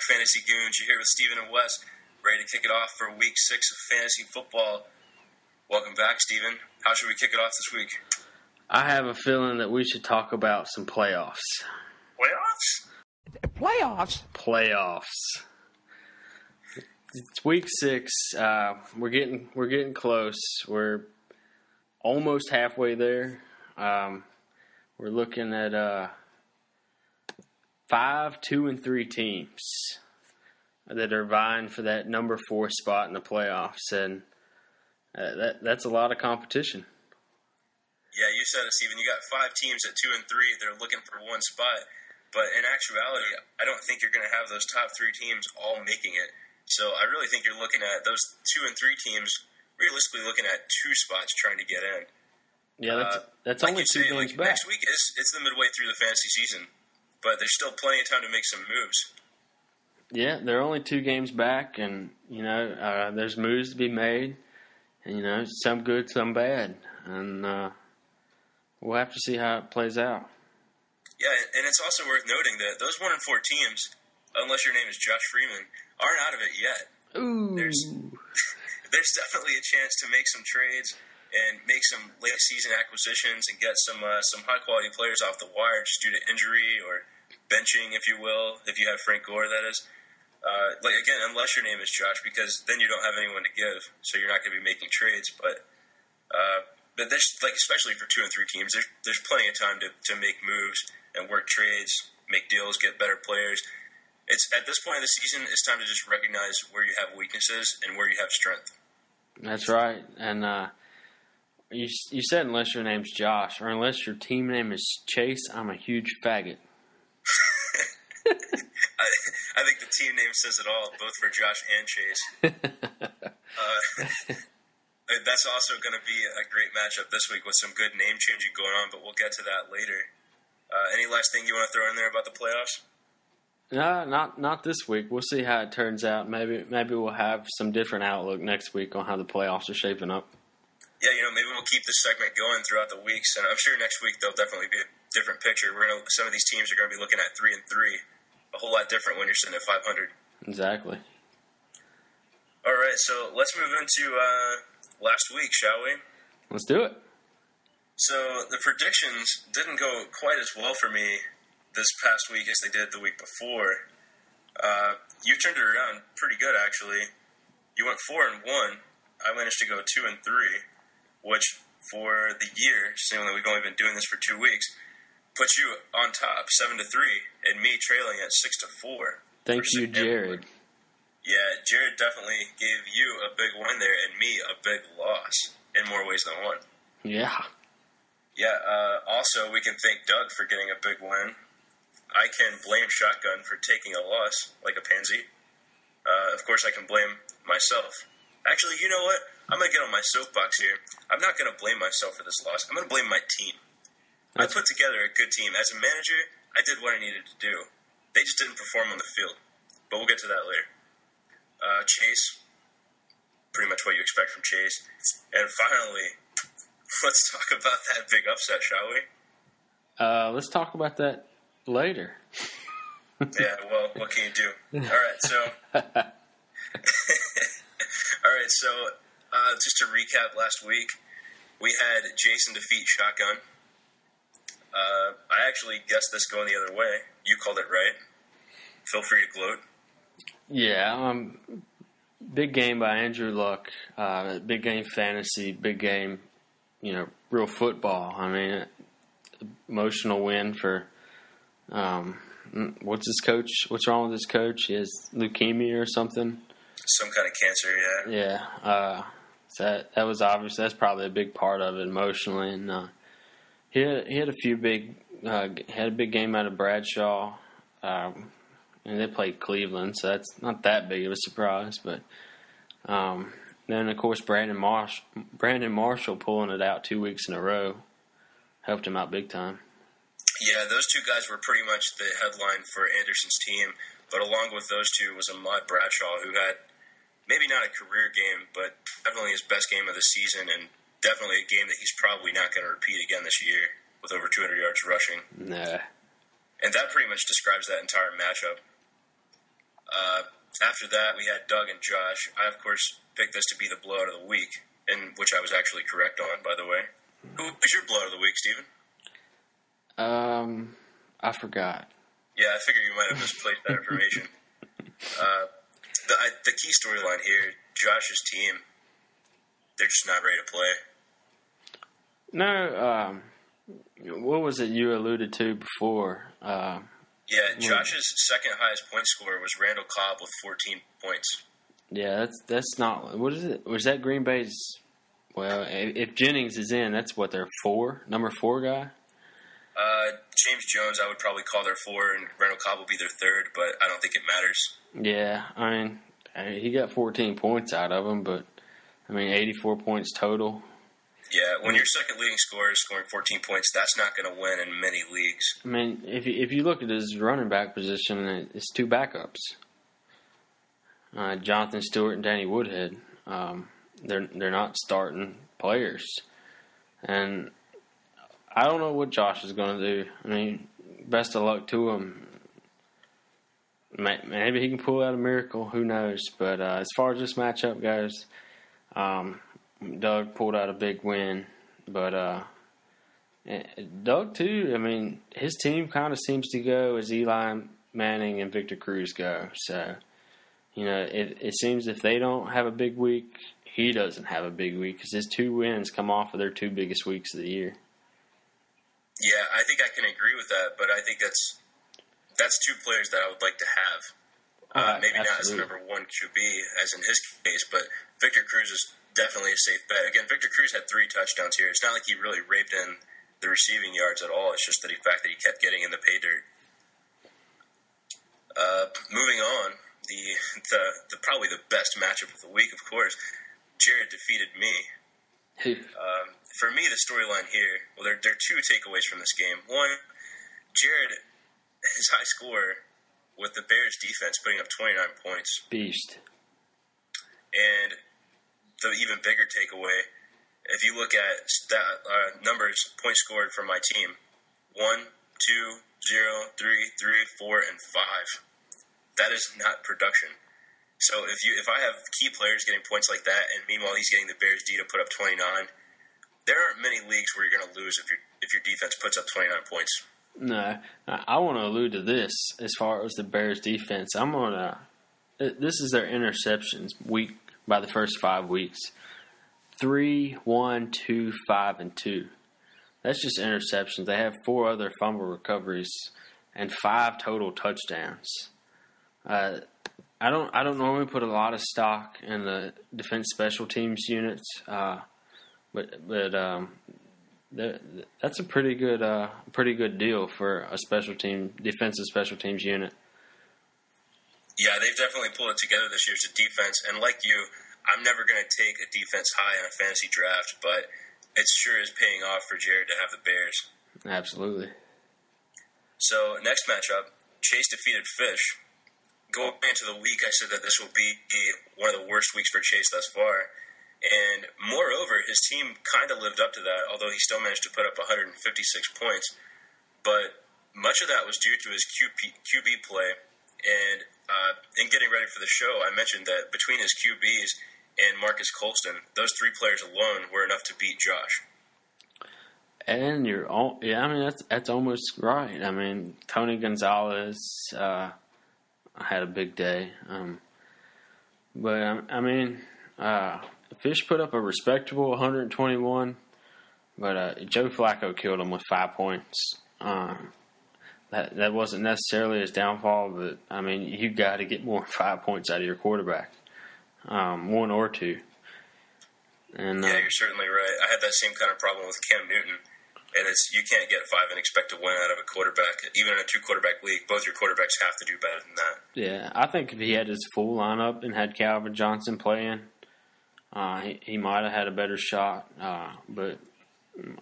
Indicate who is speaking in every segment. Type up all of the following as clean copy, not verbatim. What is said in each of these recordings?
Speaker 1: Fantasy Goons. You're here with Steven and Wes, ready to kick it off for week 6 of fantasy football. Welcome back, Steven. How should we kick it off this week?
Speaker 2: I have a feeling that we should talk about some playoffs. Playoffs. It's week 6. We're getting close. We're almost halfway there. We're looking at 5, 2, and 3 teams that are vying for that number 4 spot in the playoffs, and that's a lot of competition.
Speaker 1: Yeah, you said it, Steven. You got 5 teams at 2 and 3 that are looking for one spot. But in actuality, I don't think you're going to have those top 3 teams all making it. So I really think you're looking at those 2 and 3 teams realistically looking at 2 spots trying to get in.
Speaker 2: Yeah, that's
Speaker 1: like
Speaker 2: only 2 games back.
Speaker 1: Next week, it's the midway through the fantasy season. But there's still plenty of time to make some moves.
Speaker 2: Yeah, they're only 2 games back, and, there's moves to be made. And, some good, some bad. And we'll have to see how it plays out.
Speaker 1: Yeah, and it's also worth noting that those 1 and 4 teams, unless your name is Josh Freeman, aren't out of it yet.
Speaker 2: Ooh.
Speaker 1: There's definitely a chance to make some trades and make some late season acquisitions and get some high quality players off the wire just due to injury or benching, if you will, if you have Frank Gore, that is. Again, unless your name is Josh, because then you don't have anyone to give, so you're not going to be making trades. But there's, especially for 2 and 3 teams, there's plenty of time to make moves and work trades, make deals, get better players. It's at this point of the season, it's time to just recognize where you have weaknesses and where you have strength.
Speaker 2: That's right. And you said unless your name's Josh, or unless your team name is Chase, I'm a huge faggot.
Speaker 1: I think the team name says it all, both for Josh and Chase. That's also going to be a great matchup this week with some good name changing going on, but we'll get to that later. Any last thing you want to throw in there about the playoffs?
Speaker 2: No, not this week. We'll see how it turns out. Maybe we'll have some different outlook next week on how the playoffs are shaping up.
Speaker 1: Yeah, maybe we'll keep this segment going throughout the weeks, and I'm sure next week there'll definitely be a different picture. Some of these teams are going to be looking at 3 and 3, a whole lot different when you're sitting at 500.
Speaker 2: Exactly.
Speaker 1: All right, so let's move into last week, shall we?
Speaker 2: Let's do it.
Speaker 1: So the predictions didn't go quite as well for me this past week as they did the week before. You turned it around pretty good, actually. You went 4 and 1. I managed to go 2 and 3, which for the year, seeing that we've only been doing this for 2 weeks, puts you on top 7 to 3, and me trailing at 6 to 4.
Speaker 2: Thank you, Jared.
Speaker 1: Yeah, Jared definitely gave you a big win there, and me a big loss in more ways than one.
Speaker 2: Yeah.
Speaker 1: Yeah, also, we can thank Doug for getting a big win. I can blame Shotgun for taking a loss, like a pansy. Of course, I can blame myself. Actually, you know what? I'm going to get on my soapbox here. I'm not going to blame myself for this loss. I'm going to blame my team. I put together a good team. As a manager, I did what I needed to do. They just didn't perform on the field. But we'll get to that later. Chase, pretty much what you expect from Chase. And finally, let's talk about that big upset, shall we?
Speaker 2: Let's talk about that later.
Speaker 1: Yeah, well, what can you do? All right, so just to recap last week, we had Jason defeat Shotgun. I actually guessed this going the other way. You called it right. Feel free to gloat.
Speaker 2: Yeah, big game by Andrew Luck. Big game fantasy, big game, real football. I mean, emotional win for, what's his coach? What's wrong with his coach? He has leukemia or something.
Speaker 1: Some kind of cancer, yeah.
Speaker 2: Yeah. So that was obvious. That's probably a big part of it emotionally. And he had a few had a big game out of Bradshaw. And they played Cleveland, so that's not that big of a surprise. But then, of course, Brandon Marshall pulling it out 2 weeks in a row helped him out big time.
Speaker 1: Yeah, those 2 guys were pretty much the headline for Anderson's team. But along with those 2 was Ahmad Bradshaw, who had maybe not a career game, but definitely his best game of the season, and definitely a game that he's probably not going to repeat again this year with over 200 yards rushing.
Speaker 2: Nah.
Speaker 1: And that pretty much describes that entire matchup. After that, we had Doug and Josh. I, of course, picked this to be the blowout of the week, in which I was actually correct on, by the way. Who was your blowout of the week, Steven?
Speaker 2: I forgot.
Speaker 1: Yeah, I figured you might have misplaced that information. The key storyline here, Josh's team, they're just not ready to play.
Speaker 2: No, what was it you alluded to before?
Speaker 1: Yeah, Josh's second highest point scorer was Randall Cobb with 14 points.
Speaker 2: Yeah, that's not. What is it? Was that Green Bay's? Well, if Jennings is in, that's what their number 4 guy.
Speaker 1: James Jones, I would probably call their 4, and Randall Cobb will be their 3rd, but I don't think it matters.
Speaker 2: Yeah, I mean, he got 14 points out of him, but I mean, 84 points total.
Speaker 1: Yeah, when your second leading scorer is scoring 14 points, that's not going to win in many leagues.
Speaker 2: I mean, if you look at his running back position, it's 2 backups. Jonathan Stewart and Danny Woodhead. They're not starting players, and I don't know what Josh is going to do. I mean, best of luck to him. Maybe he can pull out a miracle. Who knows? But as far as this matchup goes, Doug pulled out a big win. But Doug, too, I mean, his team kind of seems to go as Eli Manning and Victor Cruz go. So, you know, it seems if they don't have a big week, he doesn't have a big week because his 2 wins come off of their 2 biggest weeks of the year.
Speaker 1: Yeah, I think I can agree with that, but I think that's 2 players that I would like to have. Maybe
Speaker 2: absolutely.
Speaker 1: Not as the number 1 QB, as in his case, but Victor Cruz is definitely a safe bet. Again, Victor Cruz had 3 touchdowns here. It's not like he really raped in the receiving yards at all. It's just the fact that he kept getting in the pay dirt. Moving on, the probably the best matchup of the week, of course. Jared defeated me. For me, the storyline here, well, there are 2 takeaways from this game. One, Jared, his high score with the Bears defense putting up 29 points.
Speaker 2: Beast.
Speaker 1: And the even bigger takeaway, if you look at numbers, points scored from my team, 1, 2, 0, 3, 3, 4, and 5. That is not production. So if I have key players getting points like that, and meanwhile he's getting the Bears D to put up 29, there aren't many leagues where you're going to lose if your defense puts up 29 points.
Speaker 2: No, I want to allude to this as far as the Bears defense. This is their interceptions week by the first 5 weeks. 3, 1, 2, 5, and 2. That's just interceptions. They have 4 other fumble recoveries and 5 total touchdowns. I don't normally put a lot of stock in the defense special teams units, but that's a pretty good deal for a defensive special teams unit.
Speaker 1: Yeah, they've definitely pulled it together this year as a defense, and like you, I'm never going to take a defense high in a fantasy draft, but it sure is paying off for Jared to have the Bears.
Speaker 2: Absolutely.
Speaker 1: So, next matchup, Chase defeated Fish. Going into the week, I said that this will be one of the worst weeks for Chase thus far. And moreover, his team kind of lived up to that, although he still managed to put up 156 points. But much of that was due to his QB play. And in getting ready for the show, I mentioned that between his QBs and Marcus Colston, those 3 players alone were enough to beat Josh.
Speaker 2: And that's almost right. I mean, Tony Gonzalez had a big day. But Fish put up a respectable 121, but Joe Flacco killed him with 5 points. That wasn't necessarily his downfall, but I mean, you got to get more than 5 points out of your quarterback, 1 or 2. And
Speaker 1: yeah, you're certainly right. I had that same kind of problem with Cam Newton, and you can't get 5 and expect to win out of a quarterback, even in a 2-quarterback league. Both your quarterbacks have to do better than that.
Speaker 2: Yeah, I think if he had his full lineup and had Calvin Johnson playing, he might have had a better shot. But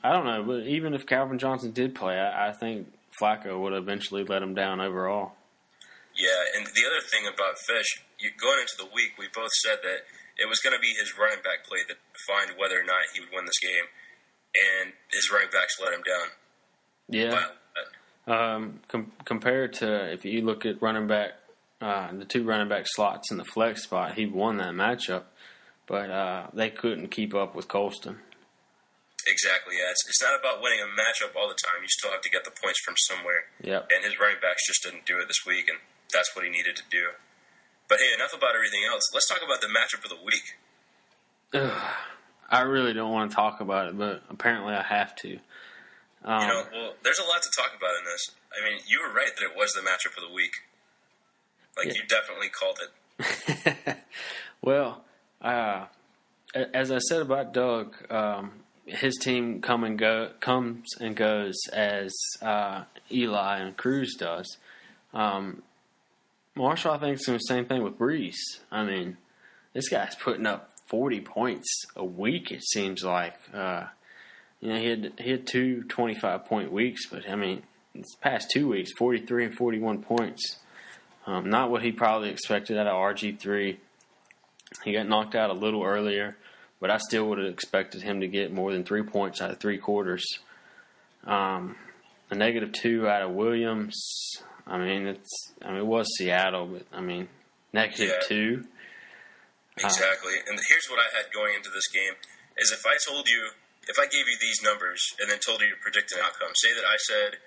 Speaker 2: I don't know. But even if Calvin Johnson did play, I think Flacco would eventually let him down overall.
Speaker 1: Yeah, and the other thing about Fish, going into the week, we both said that it was going to be his running back play that defined whether or not he would win this game. And his running backs let him down.
Speaker 2: Yeah. Compared to if you look at running back the two running back slots in the flex spot, he won that matchup. But they couldn't keep up with Colston.
Speaker 1: Exactly, yeah. It's not about winning a matchup all the time. You still have to get the points from somewhere.
Speaker 2: Yep.
Speaker 1: And his running backs just didn't do it this week, and that's what he needed to do. But hey, enough about everything else. Let's talk about the matchup of the week.
Speaker 2: I really don't want to talk about it, but apparently I have to.
Speaker 1: Well, there's a lot to talk about in this. I mean, you were right that it was the matchup of the week. You definitely called it.
Speaker 2: Well, as I said about Doug, his team comes and goes as Eli and Cruz does. Marshall, I think, is doing the same thing with Brees. I mean, this guy's putting up 40 points a week, it seems like. He had two 25-point weeks, but, I mean, this past 2 weeks, 43 and 41 points. Not what he probably expected out of RG3. He got knocked out a little earlier, but I still would have expected him to get more than 3 points out of 3 quarters. A -2 out of Williams. I mean, it was Seattle, but I mean, -2.
Speaker 1: Exactly. And here's what I had going into this game: is if I gave you these numbers and then told you to predict an outcome, say that I said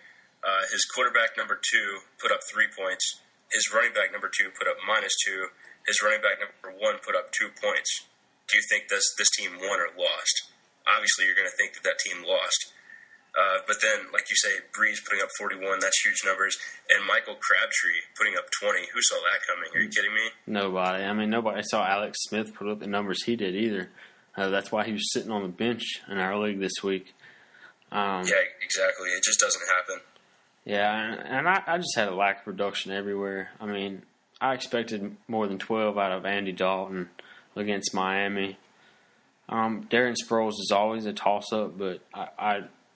Speaker 1: his quarterback number 2 put up 3 points, his running back number 2 put up -2, his running back number 1 put up 2 points. Do you think this team won or lost? Obviously, you're going to think that team lost. But then, like you say, Brees putting up 41, that's huge numbers. And Michael Crabtree putting up 20. Who saw that coming? Are you kidding me?
Speaker 2: Nobody. I mean, nobody saw Alex Smith put up the numbers he did either. That's why he was sitting on the bench in our league this week.
Speaker 1: Yeah, exactly. It just doesn't happen.
Speaker 2: Yeah, and I just had a lack of production everywhere. I mean, I expected more than 12 out of Andy Dalton against Miami. Darren Sproles is always a toss-up, but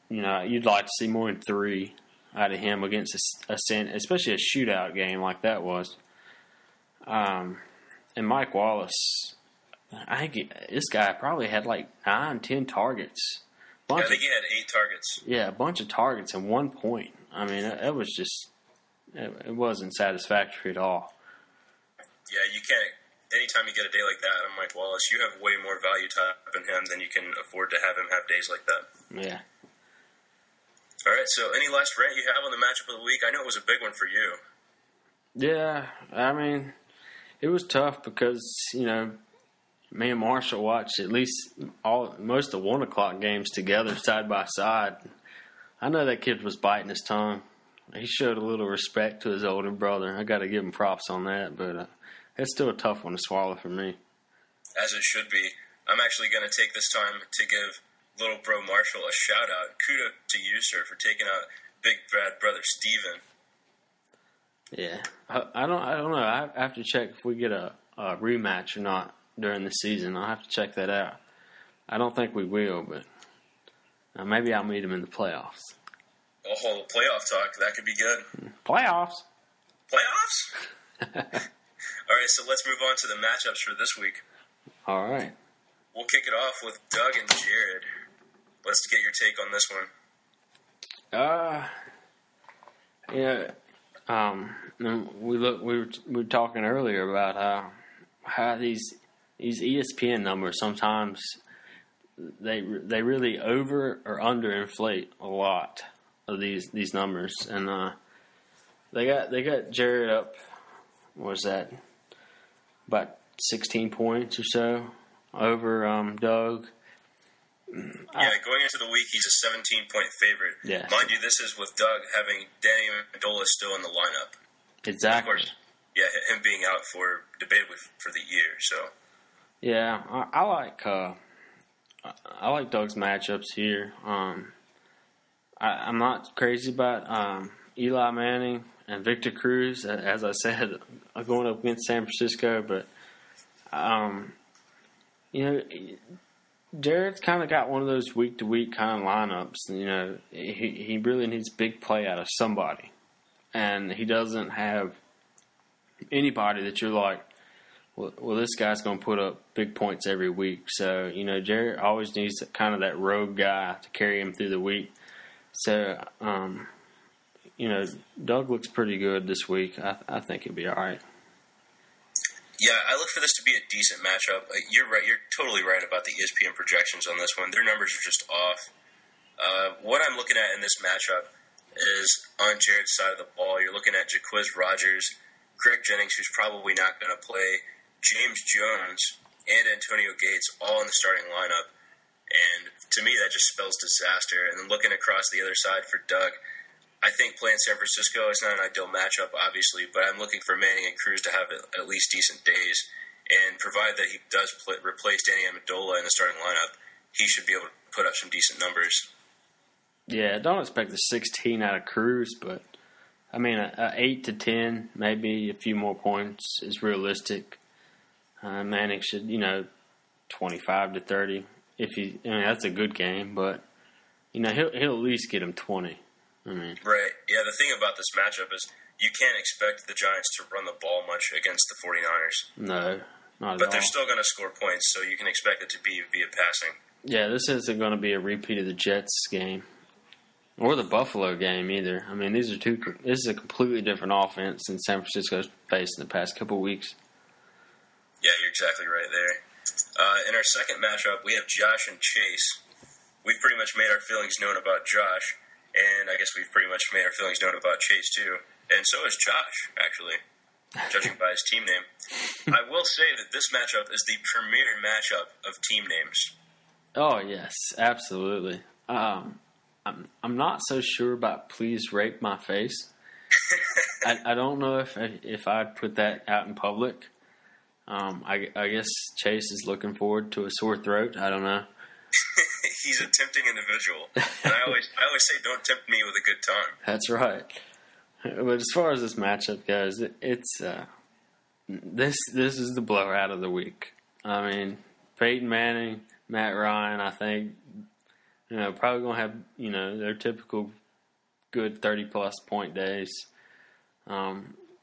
Speaker 2: you'd like to see more than 3 out of him against especially a shootout game like that was. And Mike Wallace, I think this guy probably had 9-10 targets.
Speaker 1: I think he had 8 targets.
Speaker 2: Yeah, a bunch of targets and 1 point. I mean, it was just, it wasn't satisfactory at all.
Speaker 1: Yeah, you can't. Anytime you get a day like that out of Mike Wallace, you have way more value type in him than you can afford to have him have days like that.
Speaker 2: Yeah.
Speaker 1: All right, so any last rant you have on the matchup of the week? I know it was a big one for you.
Speaker 2: Yeah, I mean, it was tough because, me and Marshall watched at least most of the 1 o'clock games together side by side. I know that kid was biting his tongue. He showed a little respect to his older brother. I got to give him props on that, but it's still a tough one to swallow for me.
Speaker 1: As it should be. I'm actually going to take this time to give little bro Marshall a shout out. Kudos to you, sir, for taking out big bad brother Steven.
Speaker 2: Yeah, I don't know. I have to check if we get a rematch or not during the season. I'll have to check that out. I don't think we will, but maybe I'll meet him in the playoffs.
Speaker 1: Oh, playoff talk. That could be good.
Speaker 2: Playoffs?
Speaker 1: All right, so let's move on to the matchups for this week.
Speaker 2: All right.
Speaker 1: We'll kick it off with Doug and Jared. Let's get your take on this one.
Speaker 2: We were talking earlier about how these ESPN numbers sometimes they really over or underinflate a lot of these numbers, and they got Jared up. What was that? About 16 points or so over Doug.
Speaker 1: Yeah, going into the week, he's a 17-point favorite.
Speaker 2: Yeah.
Speaker 1: Mind you, this is with Doug having Danny Amendola still in the lineup.
Speaker 2: Exactly.
Speaker 1: Of course, yeah, him being out debated for the year. So.
Speaker 2: Yeah, I like Doug's matchups here. I'm not crazy about Eli Manning and Victor Cruz, as I said, going up against San Francisco, but Jared's kind of got one of those week-to-week kind of lineups. He really needs big play out of somebody. And he doesn't have anybody that you're like, well, this guy's going to put up big points every week. So, Jared always needs kind of that rogue guy to carry him through the week. So, Doug looks pretty good this week. I think he'll be all right.
Speaker 1: Yeah, I look for this to be a decent matchup. You're right. You're totally right about the ESPN projections on this one. Their numbers are just off. What I'm looking at in this matchup is on Jared's side of the ball. You're looking at Jacquizz Rodgers, Greg Jennings, who's probably not going to play, James Jones, and Antonio Gates all in the starting lineup. And to me, that just spells disaster. And then looking across the other side for Doug, I think playing San Francisco is not an ideal matchup, obviously, but I'm looking for Manning and Cruz to have at least decent days. And provided that he does replace Danny Amendola in the starting lineup, he should be able to put up some decent numbers.
Speaker 2: Yeah, don't expect a 16 out of Cruz, but I mean, a 8 to 10, maybe a few more points is realistic. Manning should, 25 to 30. That's a good game, but he'll at least get him 20.
Speaker 1: Right. Yeah, the thing about this matchup is you can't expect the Giants to run the ball much against the 49ers.
Speaker 2: No, not at all.
Speaker 1: But they're still going to score points, so you can expect it to be via passing.
Speaker 2: Yeah, this isn't going to be a repeat of the Jets game or the Buffalo game either. I mean, this is a completely different offense than San Francisco's faced in the past couple of weeks.
Speaker 1: Yeah, you're exactly right there. In our second matchup, we have Josh and Chase. We've pretty much made our feelings known about Josh, and I guess we've pretty much made our feelings known about Chase too. And so is Josh, actually, judging by his team name. I will say that this matchup is the premier matchup of team names.
Speaker 2: Oh, yes, absolutely. I'm not so sure about Please Rape My Face. I don't know if I'd put that out in public. I guess Chase is looking forward to a sore throat. I don't know.
Speaker 1: He's a tempting individual, and I always say, don't tempt me with a good time.
Speaker 2: That's right. But as far as this matchup goes, it's this is the blowout of the week. I mean, Peyton Manning, Matt Ryan, I think, probably going to have, their typical good 30-plus point days.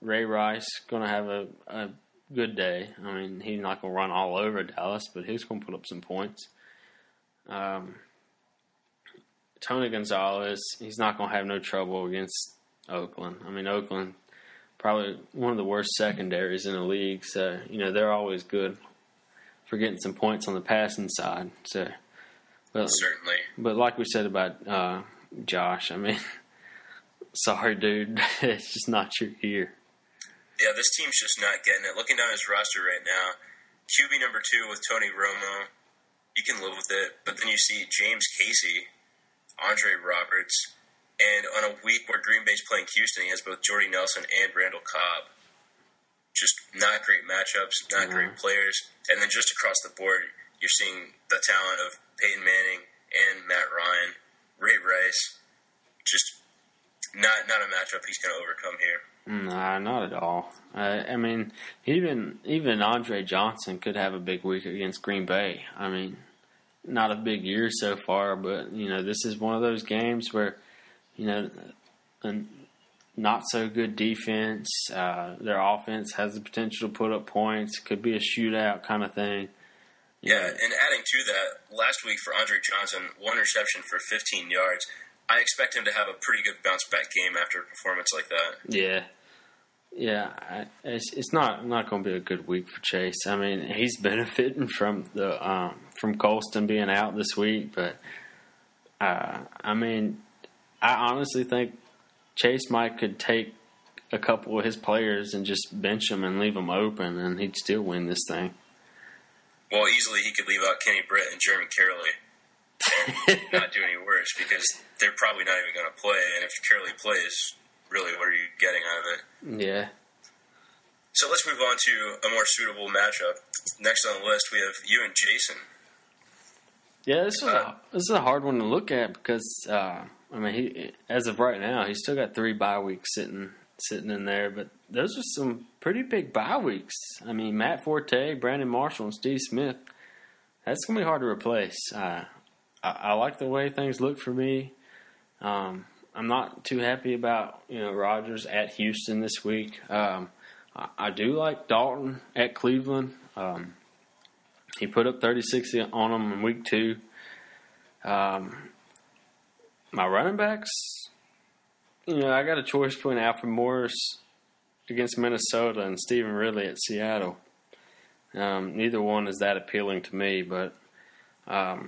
Speaker 2: Ray Rice going to have a good day. I mean, he's not going to run all over Dallas, but he's going to put up some points. Tony Gonzalez, he's not going to have no trouble against Oakland. I mean, Oakland, probably one of the worst secondaries in the league, so, they're always good for getting some points on the passing side. So,
Speaker 1: certainly.
Speaker 2: But like we said about Josh, I mean, sorry, dude, it's just not your year.
Speaker 1: Yeah, this team's just not getting it. Looking down his roster right now, QB number 2 with Tony Romo, you can live with it. But then you see James Casey, Andre Roberts, and on a week where Green Bay's playing Houston, he has both Jordy Nelson and Randall Cobb. Just not great matchups, not great players. And then just across the board, you're seeing the talent of Peyton Manning and Matt Ryan, Ray Rice. Just not a matchup he's going to overcome here.
Speaker 2: Nah, not at all. I mean, even Andre Johnson could have a big week against Green Bay. I mean, not a big year so far, but, this is one of those games where, a not so good defense, their offense has the potential to put up points, could be a shootout kind of thing.
Speaker 1: Yeah, and adding to that, last week for Andre Johnson, 1 reception for 15 yards. I expect him to have a pretty good bounce-back game after a performance like that. Yeah, it's not going to be a good week for Chase. I mean, he's benefiting from from Colston being out this week, but I mean, I honestly think Chase could take a couple of his players and just bench them and leave them open, and he'd still win this thing. Well, easily he could leave out Kenny Britt and Jeremy Kerley. Not do any worse, because they're probably not even going to play, and if Kerley plays, really, what are you getting out of it?
Speaker 2: Yeah.
Speaker 1: So let's move on to a more suitable matchup. Next on the list, we have you and Jason.
Speaker 2: Yeah, this is a hard one to look at because, he as of right now, he's still got 3 bye weeks sitting in there, but those are some pretty big bye weeks. I mean, Matt Forte, Brandon Marshall, and Steve Smith, that's going to be hard to replace. I like the way things look for me. I'm not too happy about Rodgers at Houston this week. I do like Dalton at Cleveland. He put up 36 on them in week 2. My running backs, I got a choice between Alfred Morris against Minnesota and Stephen Ridley at Seattle. Neither one is that appealing to me, but I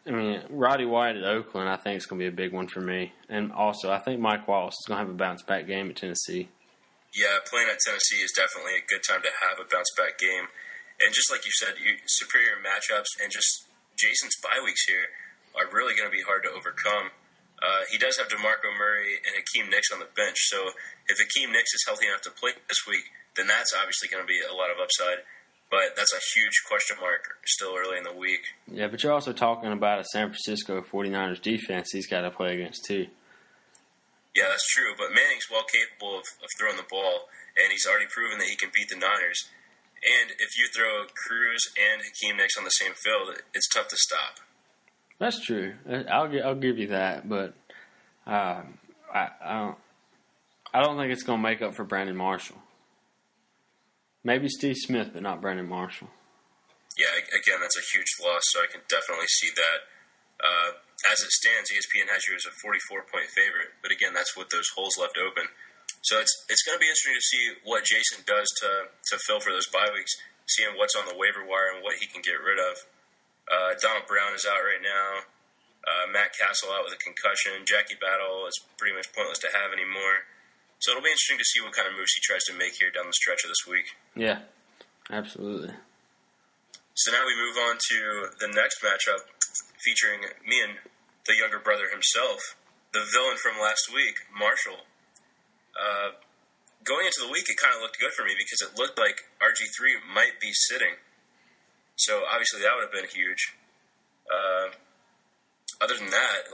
Speaker 2: mean, Roddy White at Oakland, I think it's going to be a big one for me. And also, I think Mike Wallace is going to have a bounce-back game at Tennessee.
Speaker 1: Yeah, playing at Tennessee is definitely a good time to have a bounce-back game. And just like you said, superior matchups and just Jason's bye weeks here are really going to be hard to overcome. He does have DeMarco Murray and Hakeem Nicks on the bench, so if Hakeem Nicks is healthy enough to play this week, then that's obviously going to be a lot of upside. But that's a huge question mark still early in the week.
Speaker 2: Yeah, but you're also talking about a San Francisco 49ers defense he's got to play against, too.
Speaker 1: Yeah, that's true. But Manning's well capable of throwing the ball, and he's already proven that he can beat the Niners. And if you throw Cruz and Hakeem Nicks on the same field, it's tough to stop.
Speaker 2: That's true. I'll give you that, but I don't think it's going to make up for Brandon Marshall. Maybe Steve Smith, but not Brandon Marshall.
Speaker 1: Yeah, again, that's a huge loss, so I can definitely see that. As it stands, ESPN has you as a 44-point favorite, but again, that's with those holes left open. So it's going to be interesting to see what Jason does to fill for those bye weeks, seeing what's on the waiver wire and what he can get rid of. Donald Brown is out right now. Matt Castle out with a concussion. Jackie Battle is pretty much pointless to have anymore. So it'll be interesting to see what kind of moves he tries to make here down the stretch of this week.
Speaker 2: Yeah, absolutely.
Speaker 1: So now we move on to the next matchup featuring me and the younger brother himself, the villain from last week, Marshall. Going into the week, it kind of looked good for me because it looked like RG3 might be sitting. So obviously that would have been huge. Other than that,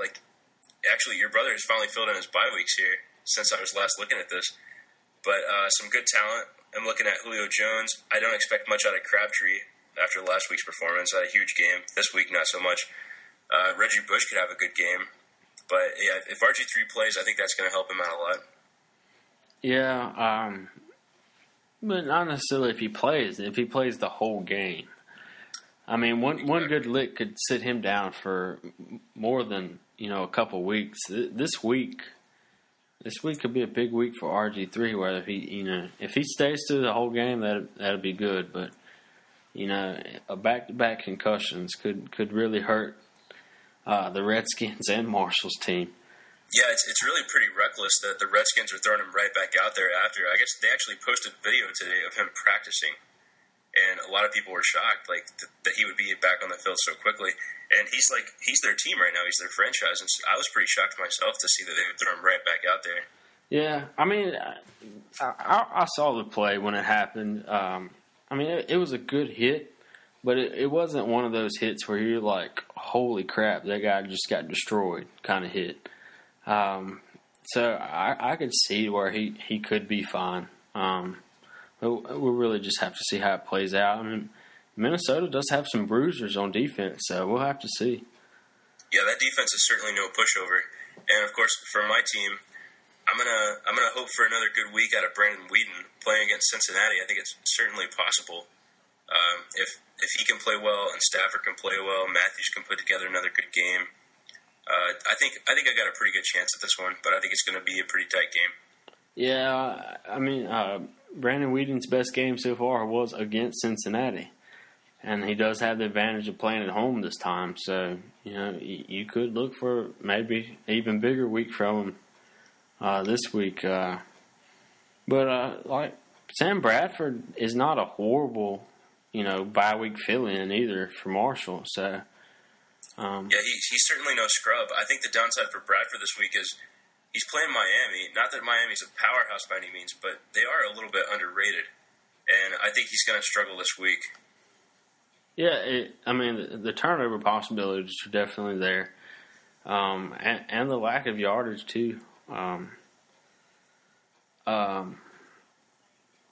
Speaker 1: actually your brother has finally filled in his bye weeks here since I was last looking at this. But some good talent. I'm looking at Julio Jones. I don't expect much out of Crabtree after last week's performance. Had a huge game. This week, not so much. Reggie Bush could have a good game. But, yeah, if RG3 plays, I think that's going to help him out a lot.
Speaker 2: Yeah, but not necessarily if he plays. If he plays the whole game. I mean, one good lick could sit him down for more than, a couple weeks. This week could be a big week for RG3. Where if he stays through the whole game, that'd be good. But a back-to-back concussions could really hurt the Redskins and Marshall's team.
Speaker 1: Yeah, it's really pretty reckless that the Redskins are throwing him right back out there after. I guess they actually posted video today of him practicing, and a lot of people were shocked, that he would be back on the field so quickly. And he's their team right now. He's their franchise, and so I was pretty shocked myself to see that they would throw him right back out there.
Speaker 2: Yeah, I mean, I saw the play when it happened. It was a good hit, but it wasn't one of those hits where you're like, holy crap, that guy just got destroyed kind of hit. So I could see where he could be fine. We'll really just have to see how it plays out. I mean, Minnesota does have some bruisers on defense, so we'll have to see.
Speaker 1: Yeah, that defense is certainly no pushover. And of course, for my team, I'm gonna hope for another good week out of Brandon Weeden playing against Cincinnati. I think it's certainly possible. If he can play well and Stafford can play well, Matthews can put together another good game. I think I got a pretty good chance at this one, but I think it's going to be a pretty tight game.
Speaker 2: Yeah, I mean, Brandon Weeden's best game so far was against Cincinnati, and he does have the advantage of playing at home this time. So you could look for maybe an even bigger week from him this week. But Sam Bradford is not a horrible bye week fill-in either for Marshall. So.
Speaker 1: Yeah, he's certainly no scrub. I think the downside for Bradford this week is he's playing Miami. Not that Miami's a powerhouse by any means, but they are a little bit underrated. And I think he's going to struggle this week.
Speaker 2: Yeah, the turnover possibilities are definitely there. And the lack of yardage, too.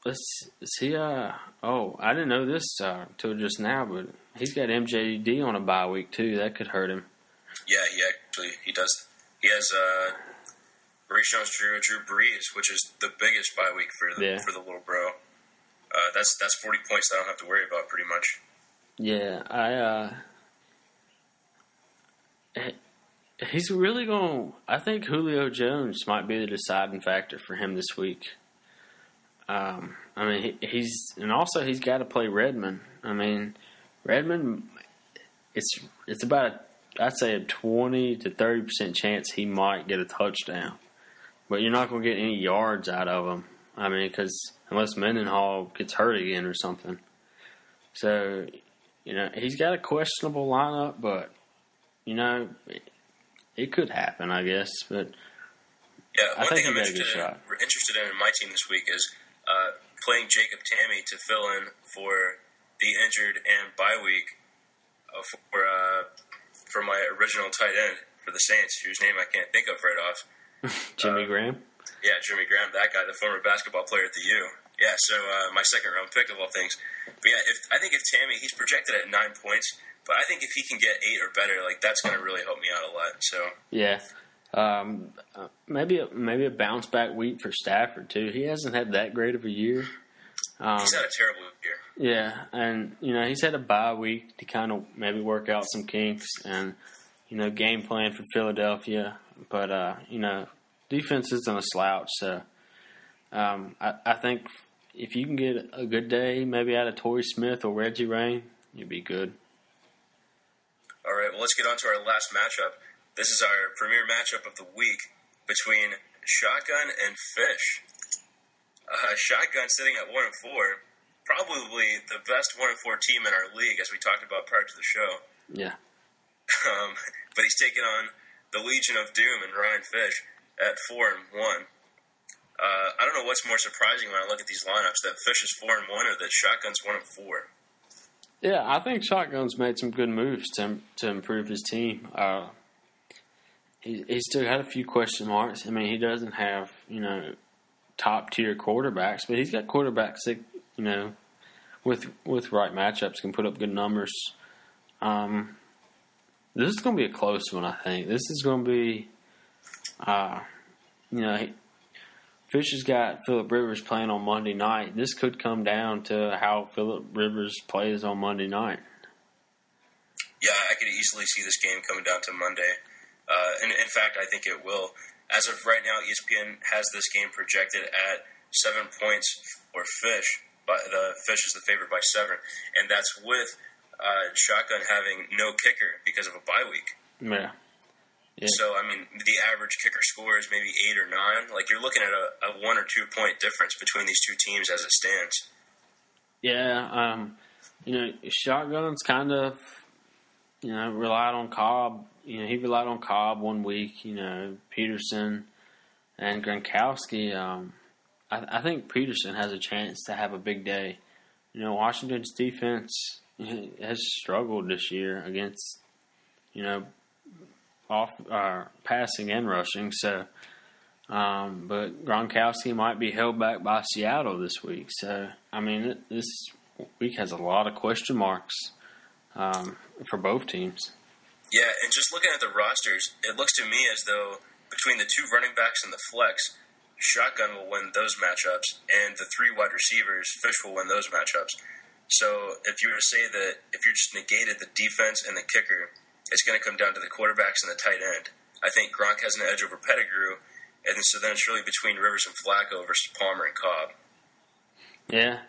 Speaker 2: Is he, I didn't know this till just now, but he's got MJD on a bye week, too. That could hurt him.
Speaker 1: Yeah, he does. He has Maurice Jones-Drew, Drew Brees, which is the biggest bye week for the little bro. That's 40 points that I don't have to worry about pretty much.
Speaker 2: Yeah, he's really going. I think Julio Jones might be the deciding factor for him this week. I mean, he's got to play Redmond. I mean, Redmond, it's about I'd say a 20 to 30% chance he might get a touchdown, but you're not going to get any yards out of him. I mean, because unless Mendenhall gets hurt again or something. So, he's got a questionable lineup, but it could happen, I guess. But
Speaker 1: yeah,
Speaker 2: I think he got a good
Speaker 1: shot. We're interested in my team this week is playing Jacob Tamme to fill in for the injured and bye week for my original tight end for the Saints, whose name I can't think of right off.
Speaker 2: Jimmy Graham?
Speaker 1: Yeah, Jimmy Graham, that guy, the former basketball player at the U. Yeah, so my second round pick of all things. But yeah, I think if Tamme, he's projected at 9 points, but I think if he can get 8 or better, that's going to really help me out a lot. So
Speaker 2: yeah, maybe a bounce back week for Stafford too. He hasn't had that great of a year.
Speaker 1: He's had a terrible year.
Speaker 2: Yeah, and he's had a bye week to kind of maybe work out some kinks and game plan for Philadelphia. But defense isn't a slouch, so I think if you can get a good day, maybe out of Torrey Smith or Reggie Wayne, you'd be good.
Speaker 1: All right, well, let's get on to our last matchup. This is our premier matchup of the week between Shotgun and Fish. Shotgun sitting at 1-4, probably the best 1-4 team in our league, as we talked about prior to the show.
Speaker 2: Yeah.
Speaker 1: But he's taking on the Legion of Doom and Ryan Fish at 4-1. I don't know what's more surprising when I look at these lineups, that Fish is 4-1 or that Shotgun's 1-4.
Speaker 2: Yeah, I think Shotgun's made some good moves to improve his team. He's still got a few question marks. I mean, he doesn't have, top tier quarterbacks, but he's got quarterbacks that, with right matchups can put up good numbers. This is going to be a close one, I think. This is going to be, Fish has got Phillip Rivers playing on Monday night. This could come down to how Phillip Rivers plays on Monday night.
Speaker 1: Yeah, I could easily see this game coming down to Monday. And in fact, I think it will. As of right now, ESPN has this game projected at 7 points for Fish. But the Fish is the favorite by 7, and that's with Shotgun having no kicker because of a bye week.
Speaker 2: Yeah.
Speaker 1: So, I mean, the average kicker score is maybe 8 or 9. Like, you're looking at a 1 or 2 point difference between these two teams as it stands.
Speaker 2: Yeah, Shotgun's kind of, relied on Cobb. He relied on Cobb 1 week, Peterson and Gronkowski. I think Peterson has a chance to have a big day. Washington's defense has struggled this year against, passing and rushing. So, but Gronkowski might be held back by Seattle this week. So, I mean, this week has a lot of question marks for both teams.
Speaker 1: Yeah, and just looking at the rosters, it looks to me as though between the 2 running backs and the flex, Shotgun will win those matchups, and the 3 wide receivers, Fish will win those matchups. So if you were to say that if you just negated the defense and the kicker, it's going to come down to the quarterbacks and the tight end. I think Gronk has an edge over Pettigrew, and so then it's really between Rivers and Flacco versus Palmer and Cobb.
Speaker 2: Yeah.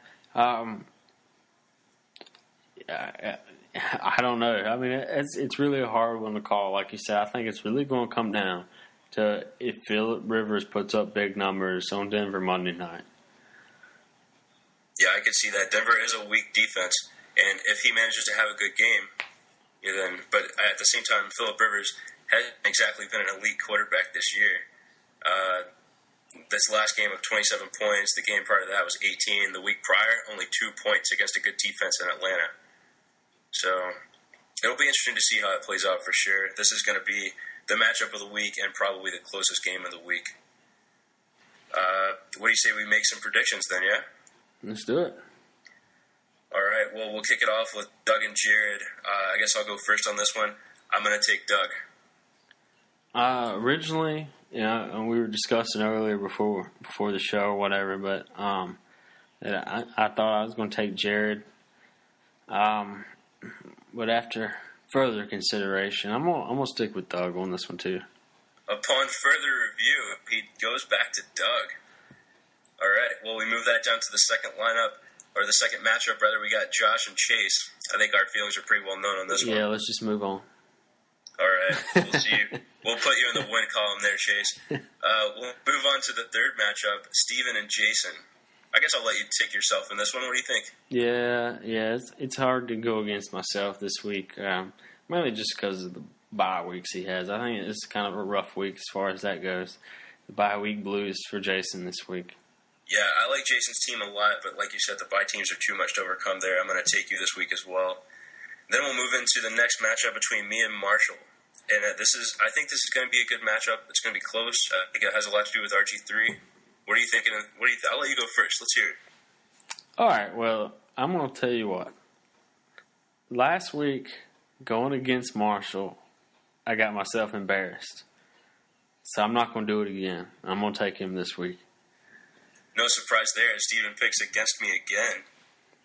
Speaker 2: I don't know. I mean, it's really a hard one to call. Like you said, I think it's really going to come down to if Phillip Rivers puts up big numbers on Denver Monday night.
Speaker 1: Yeah, I could see that. Denver is a weak defense, and if he manages to have a good game, but at the same time, Phillip Rivers hasn't exactly been an elite quarterback this year. This last game of 27 points, the game prior to that was 18. The week prior, only 2 points against a good defense in Atlanta. So it'll be interesting to see how it plays out for sure. This is going to be the matchup of the week and probably the closest game of the week. What do you say we make some predictions then, yeah?
Speaker 2: Let's do it.
Speaker 1: All right, well, we'll kick it off with Doug and Jared. I guess I'll go first on this one. I'm going to take Doug.
Speaker 2: Originally, and we were discussing earlier before the show or whatever, but I thought I was going to take Jared. But after further consideration, I'm gonna stick with Doug on this one too.
Speaker 1: Upon further review, he goes back to Doug. All right. Well, we move that down to the second lineup, or the second matchup, rather. We got Josh and Chase. I think our feelings are pretty well known on this one.
Speaker 2: Yeah, let's just move on.
Speaker 1: All right. We'll see you. We'll put you in the win column there, Chase. We'll move on to the third matchup, Steven and Jason. I guess I'll let you take yourself in this one. What do you think?
Speaker 2: Yeah, it's hard to go against myself this week, mainly just because of the bye weeks he has. I think it's kind of a rough week as far as that goes. The bye week blues for Jason this week.
Speaker 1: Yeah, I like Jason's team a lot, but like you said, the bye teams are too much to overcome there. I'm going to take you this week as well. Then we'll move into the next matchup between me and Marshall. And I think this is going to be a good matchup. It's going to be close. I think it has a lot to do with RG3. What are you thinking? I'll let you go first. Let's hear it.
Speaker 2: All right, well, I'm going to tell you what. Last week, going against Marshall, I got myself embarrassed. So I'm not going to do it again. I'm going to take him this week.
Speaker 1: No surprise there. Steven picks against me again.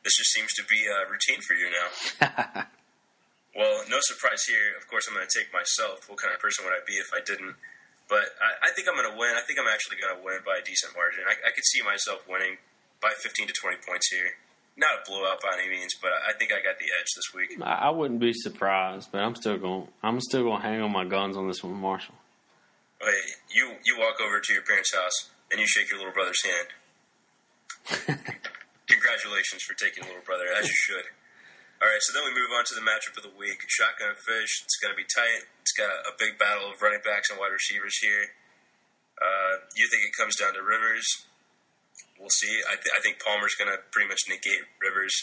Speaker 1: This just seems to be a routine for you now. Well, no surprise here. Of course, I'm going to take myself. What kind of person would I be if I didn't? But I think I'm going to win. I think I'm actually going to win by a decent margin. I could see myself winning by 15 to 20 points here. Not a blowout by any means, but I think I got the edge this week.
Speaker 2: I wouldn't be surprised, but I'm still going to hang on my guns on this one, Marshall.
Speaker 1: Okay, you walk over to your parents' house and you shake your little brother's hand. Congratulations for taking little brother, as you should. All right, so then we move on to the matchup of the week. Shotgun Fish. It's going to be tight. It's got a big battle of running backs and wide receivers here. You think it comes down to Rivers? We'll see. I think Palmer's going to pretty much negate Rivers.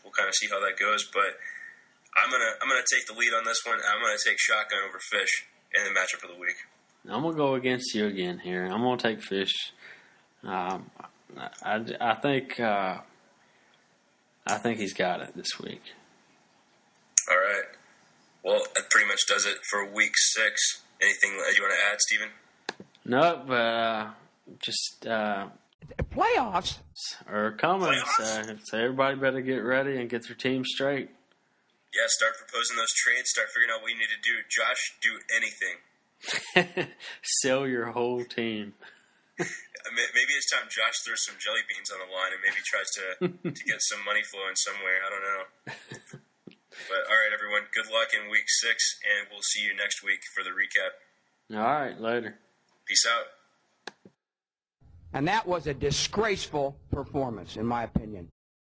Speaker 1: We'll kind of see how that goes. But I'm gonna take the lead on this one. I'm going to take Shotgun over Fish in the matchup of the week.
Speaker 2: I'm going to go against you again here. I'm going to take Fish. I think he's got it this week.
Speaker 1: All right. Well, that pretty much does it for week 6. Anything that you want to add, Steven?
Speaker 2: Nope. Just
Speaker 3: playoffs
Speaker 2: are coming. So everybody better get ready and get their team straight.
Speaker 1: Yeah, start proposing those trades. Start figuring out what you need to do. Josh, do anything.
Speaker 2: Sell your whole team.
Speaker 1: Maybe it's time Josh throws some jelly beans on the line and maybe tries to get some money flowing somewhere. I don't know. But all right, everyone. Good luck in week 6, and we'll see you next week for the recap.
Speaker 2: All right, later.
Speaker 1: Peace out.
Speaker 3: And that was a disgraceful performance, in my opinion.